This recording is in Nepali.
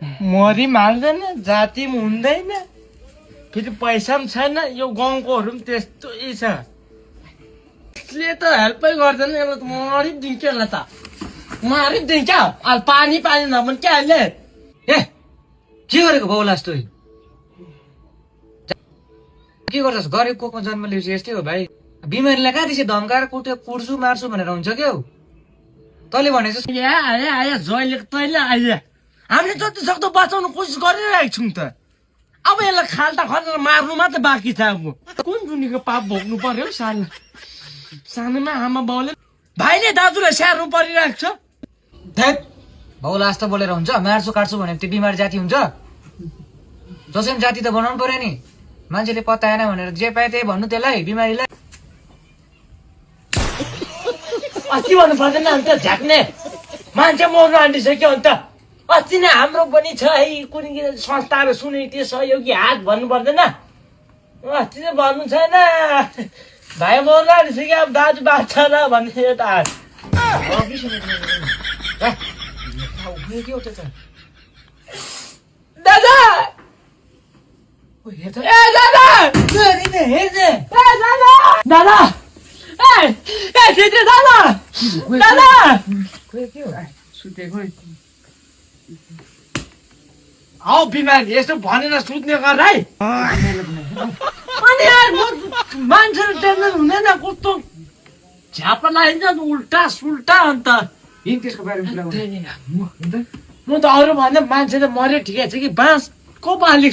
मरी माल्दैन, जाति पनि हुँदैन, फेरि पैसा पनि छैन। यो गाउँकोहरू पनि त्यस्तै छ। यसले त हेल्पै गर्दैन। यसलाई त मरिदिन्छ यसलाई त मारिदिन्छ। अहिले पानी पानी नभन् क्या अहिले। ए के गरेको बाउला जस्तो के गर्छस्? गरिब कोखमा जन्म लिएपछि यस्तै हो भाइ। बिमारीलाई कहाँ त्यसै धम्काएर कुट्छु मार्छु भनेर हुन्छ क्या हो। तैँले भनेको आया जहिले तैँले आइया। हामीले जति सक्दो बचाउनु कोसिस गरिरहेको छौँ त। अब यसलाई खाल्टा खनेर मार्नु मात्रै बाँकी छ। अब कुन जुनीको पाप भोग्नु पर्यो सानो सानोमा आमा बाउले भाइले दाजुलाई स्याहार्नु परिरहेको छ। ध्याट बाउला जस्तो बोलेर हुन्छ? मार्छु काट्छु भने त्यो बिमारी जाति हुन्छ? जसै पनि जाति त बनाउनु पर्यो नि। मान्छेले पत्याएन भनेर जे पाए त्यही भन्नु त्यसलाई बिमारीलाई। अस्ति भन्नु पर्दैन अन्त झ्याक्ने मान्छे मर्नु आँटिसक्यो। अन्त अस्ति नै हाम्रो पनि छ है कुनै संस्थाहरू सुनेको थियो सहयोगी हात भन्नु पर्दैन। अस्ति चाहिँ भन्नु छैन भाइ मर्नु आँटिसक्यो। अब दाजु बाँच्छ र भन्ने एउटा हात। दादा ए दादा दादा दादा औ बिमारी यसो भनेर सुत्ने गर है। अनि यार मान्छेले टेन्सन हुँदैन। कस्तो झ्यापा लगाइन्छ उल्टा सुल्टा। अन्त त्यसको बारेमा म त अरू भन्दा मान्छे त मर्यो ठिकै छ कि बाँसको पालिक